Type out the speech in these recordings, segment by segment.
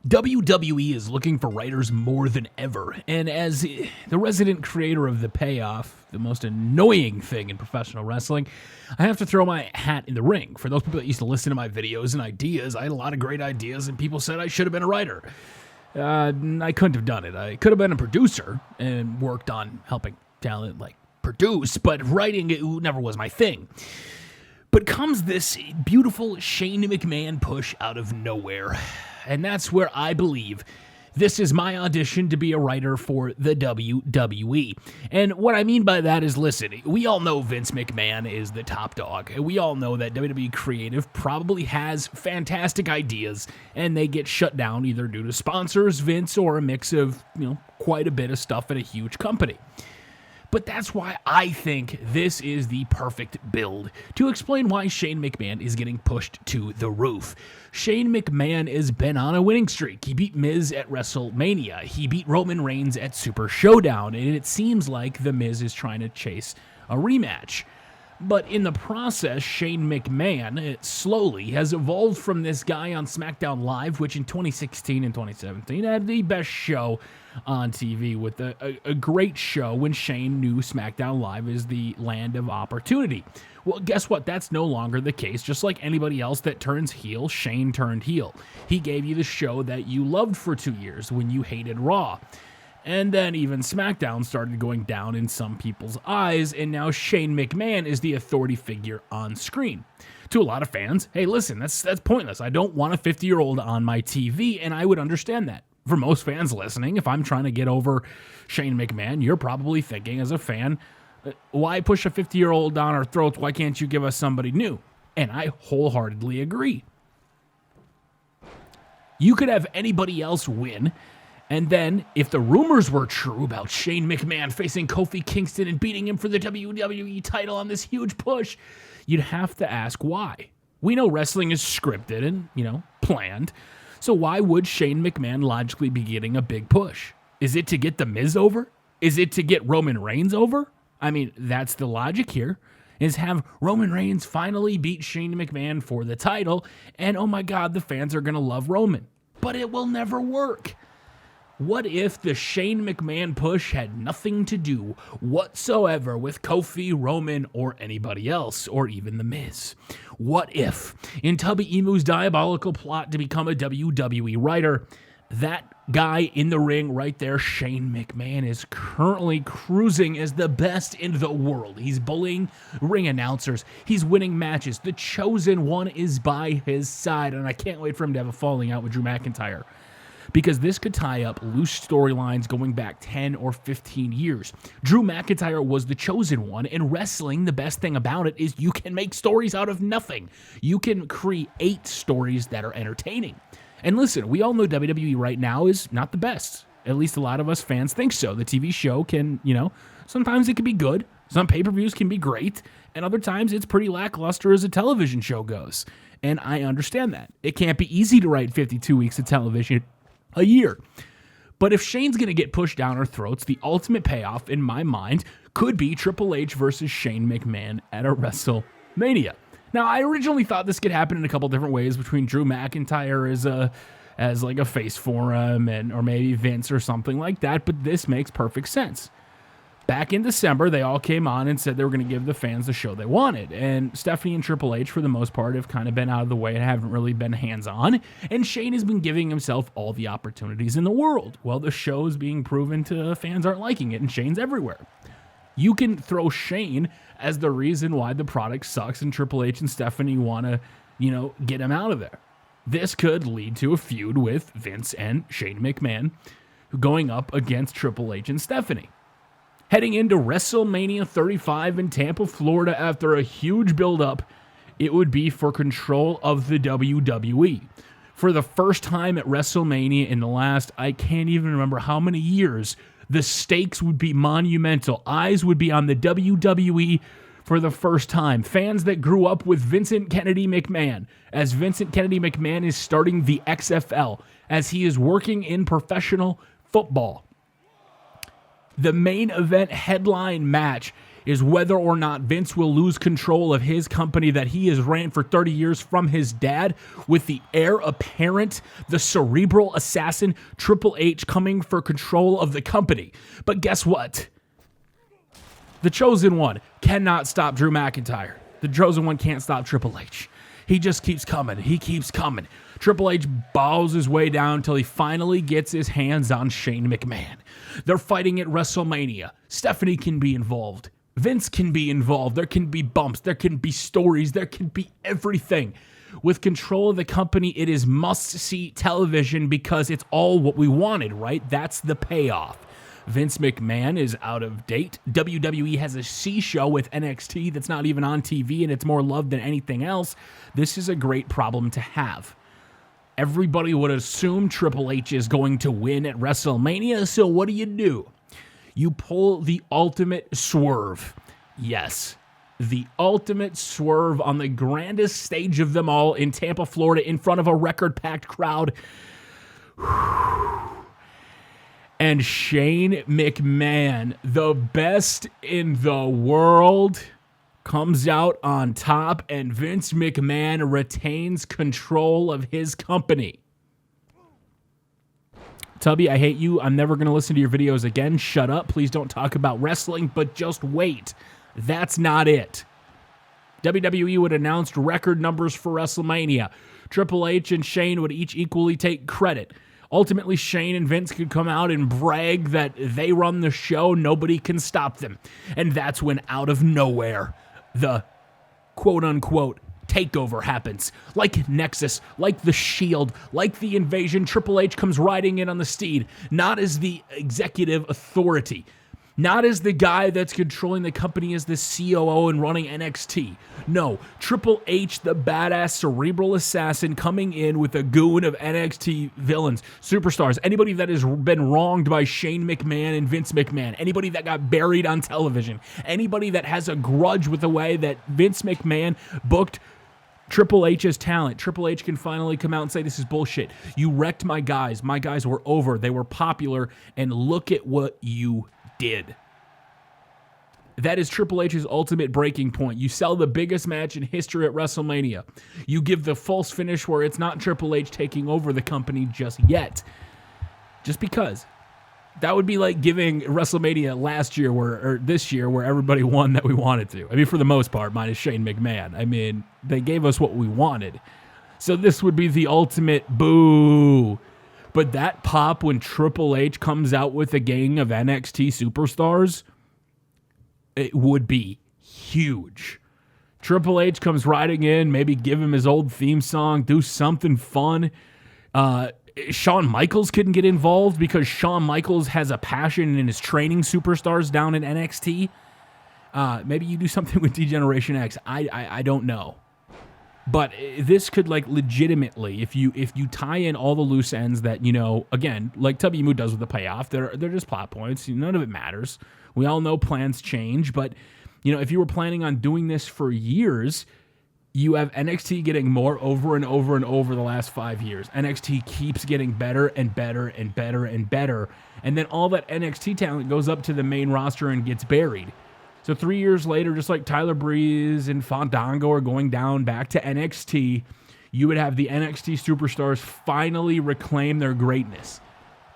WWE is looking for writers more than ever, and as the resident creator of the payoff, the most annoying thing in professional wrestling, I have to throw my hat in the ring. For those people that used to listen to my videos and ideas, I had a lot of great ideas, and people said I should have been a writer. I couldn't have done it. I could have been a producer and worked on helping talent like produce, but writing it never was my thing. But comes this beautiful Shane McMahon push out of nowhere. And that's where I believe this is my audition to be a writer for the WWE. And what I mean by that is, listen, we all know Vince McMahon is the top dog. And we all know that WWE Creative probably has fantastic ideas, and they get shut down either due to sponsors, Vince, or a mix of, quite a bit of stuff at a huge company. But that's why I think this is the perfect build to explain why Shane McMahon is getting pushed to the roof. Shane McMahon has been on a winning streak. He beat Miz at WrestleMania. He beat Roman Reigns at Super Showdown, and it seems like The Miz is trying to chase a rematch. But in the process, Shane McMahon slowly has evolved from this guy on SmackDown Live, which in 2016 and 2017 had the best show on TV with a great show when Shane knew SmackDown Live is the land of opportunity. Well, guess what? That's no longer the case. Just like anybody else that turns heel, Shane turned heel. He gave you the show that you loved for 2 years when you hated Raw. And then even SmackDown started going down in some people's eyes, and now Shane McMahon is the authority figure on screen. To a lot of fans, hey, listen, that's pointless. I don't want a 50-year-old on my TV, and I would understand that. For most fans listening, if I'm trying to get over Shane McMahon, you're probably thinking as a fan, why push a 50-year-old down our throats? Why can't you give us somebody new? And I wholeheartedly agree. You could have anybody else win, and then, if the rumors were true about Shane McMahon facing Kofi Kingston and beating him for the WWE title on this huge push, you'd have to ask why. We know wrestling is scripted and, planned. So why would Shane McMahon logically be getting a big push? Is it to get The Miz over? Is it to get Roman Reigns over? I mean, that's the logic here, is have Roman Reigns finally beat Shane McMahon for the title, and oh my God, the fans are going to love Roman. But it will never work. What if the Shane McMahon push had nothing to do whatsoever with Kofi, Roman, or anybody else, or even The Miz? What if, in Tubby Emu's diabolical plot to become a WWE writer, that guy in the ring right there, Shane McMahon, is currently cruising as the best in the world. He's bullying ring announcers. He's winning matches. The chosen one is by his side, and I can't wait for him to have a falling out with Drew McIntyre, because this could tie up loose storylines going back 10 or 15 years. Drew McIntyre was the chosen one, and wrestling, the best thing about it is you can make stories out of nothing. You can create stories that are entertaining. And listen, we all know WWE right now is not the best. At least a lot of us fans think so. The TV show can, sometimes it can be good. Some pay-per-views can be great. And other times it's pretty lackluster as a television show goes. And I understand that. It can't be easy to write 52 weeks of television a year. But if Shane's going to get pushed down our throats, the ultimate payoff, in my mind, could be Triple H versus Shane McMahon at a WrestleMania. Now, I originally thought this could happen in a couple different ways between Drew McIntyre as like a face for him, or maybe Vince or something like that, but this makes perfect sense. Back in December, they all came on and said they were going to give the fans the show they wanted. And Stephanie and Triple H, for the most part, have kind of been out of the way and haven't really been hands-on. And Shane has been giving himself all the opportunities in the world. Well, the show is being proven to fans aren't liking it, and Shane's everywhere. You can throw Shane as the reason why the product sucks and Triple H and Stephanie want to, get him out of there. This could lead to a feud with Vince and Shane McMahon going up against Triple H and Stephanie. Heading into WrestleMania 35 in Tampa, Florida, after a huge build-up, it would be for control of the WWE. For the first time at WrestleMania in the last, I can't even remember how many years, the stakes would be monumental. Eyes would be on the WWE for the first time. Fans that grew up with Vincent Kennedy McMahon, as Vincent Kennedy McMahon is starting the XFL, as he is working in professional football. The main event headline match is whether or not Vince will lose control of his company that he has ran for 30 years from his dad, with the heir apparent, the cerebral assassin, Triple H, coming for control of the company. But guess what? The Chosen One cannot stop Drew McIntyre. The Chosen One can't stop Triple H. He just keeps coming. He keeps coming. Triple H bows his way down until he finally gets his hands on Shane McMahon. They're fighting at WrestleMania. Stephanie can be involved. Vince can be involved. There can be bumps. There can be stories. There can be everything. With control of the company, it is must-see television because it's all what we wanted, right? That's the payoff. Vince McMahon is out of date. WWE has a C show with NXT that's not even on TV, and it's more loved than anything else. This is a great problem to have. Everybody would assume Triple H is going to win at WrestleMania, so what do? You pull the ultimate swerve. Yes, the ultimate swerve on the grandest stage of them all in Tampa, Florida, in front of a record-packed crowd. And Shane McMahon, the best in the world, comes out on top, and Vince McMahon retains control of his company. Tubby, I hate you. I'm never going to listen to your videos again. Shut up. Please don't talk about wrestling, but just wait. That's not it. WWE would announce record numbers for WrestleMania. Triple H and Shane would each equally take credit. Ultimately, Shane and Vince could come out and brag that they run the show. Nobody can stop them. And that's when, out of nowhere, the quote-unquote takeover happens. Like Nexus, like the Shield, like the Invasion, Triple H comes riding in on the steed, not as the executive authority, not as the guy that's controlling the company as the COO and running NXT. No, Triple H, the badass cerebral assassin, coming in with a goon of NXT villains, superstars, anybody that has been wronged by Shane McMahon and Vince McMahon, anybody that got buried on television, anybody that has a grudge with the way that Vince McMahon booked Triple H's talent. Triple H can finally come out and say, this is bullshit. You wrecked my guys. My guys were over. They were popular, and look at what you did. That is Triple H's ultimate breaking point. You sell the biggest match in history at WrestleMania. You give the false finish where it's not Triple H taking over the company just yet. Just because. That would be like giving WrestleMania last year or this year where everybody won that we wanted to. I mean, for the most part, minus Shane McMahon. I mean, they gave us what we wanted. So this would be the ultimate boo. But that pop when Triple H comes out with a gang of NXT superstars, it would be huge. Triple H comes riding in, maybe give him his old theme song, do something fun. Shawn Michaels couldn't get involved because Shawn Michaels has a passion and is training superstars down in NXT. Maybe you do something with D-Generation X. I don't know. But this could, like, legitimately, if you tie in all the loose ends that, you know, again, like Tubby Moo does with the payoff, they're just plot points. None of it matters. We all know plans change. But, you know, if you were planning on doing this for years, you have NXT getting more over and over and over the last 5 years. NXT keeps getting better and better and better and better. And then all that NXT talent goes up to the main roster and gets buried. So 3 years later, just like Tyler Breeze and Fandango are going down back to NXT, you would have the NXT superstars finally reclaim their greatness.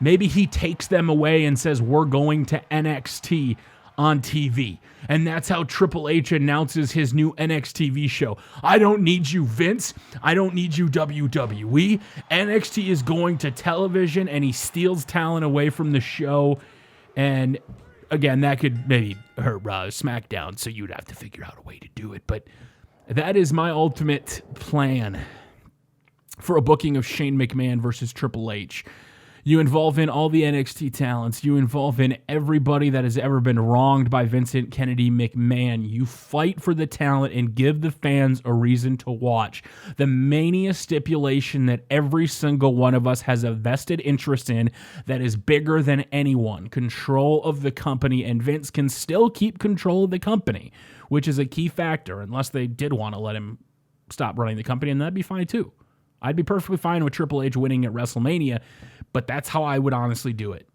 Maybe he takes them away and says, we're going to NXT on TV. And that's how Triple H announces his new NXT TV show. I don't need you, Vince. I don't need you, WWE. NXT is going to television, and he steals talent away from the show. And again, that could maybe hurt SmackDown, so you'd have to figure out a way to do it. But that is my ultimate plan for a booking of Shane McMahon versus Triple H. You involve in all the NXT talents. You involve in everybody that has ever been wronged by Vincent Kennedy McMahon. You fight for the talent and give the fans a reason to watch. The Mania stipulation that every single one of us has a vested interest in that is bigger than anyone. Control of the company, and Vince can still keep control of the company, which is a key factor, unless they did want to let him stop running the company, and that'd be fine too. I'd be perfectly fine with Triple H winning at WrestleMania, but that's how I would honestly do it.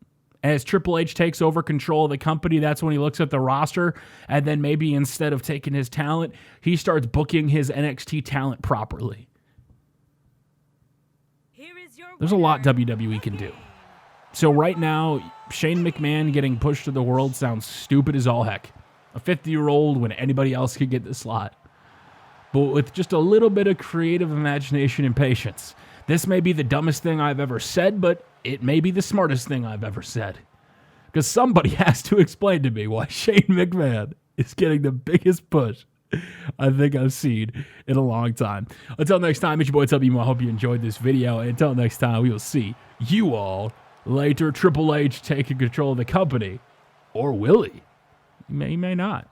As Triple H takes over control of the company, that's when he looks at the roster, and then maybe instead of taking his talent, he starts booking his NXT talent properly. There's a lot WWE can do. So right now, Shane McMahon getting pushed to the world sounds stupid as all heck. A 50-year-old when anybody else could get the slot. But with just a little bit of creative imagination and patience. This may be the dumbest thing I've ever said, but it may be the smartest thing I've ever said. Because somebody has to explain to me why Shane McMahon is getting the biggest push I think I've seen in a long time. Until next time, it's your boy W. I hope you enjoyed this video. And until next time, we will see you all later. Triple H taking control of the company. Or will he? He may not.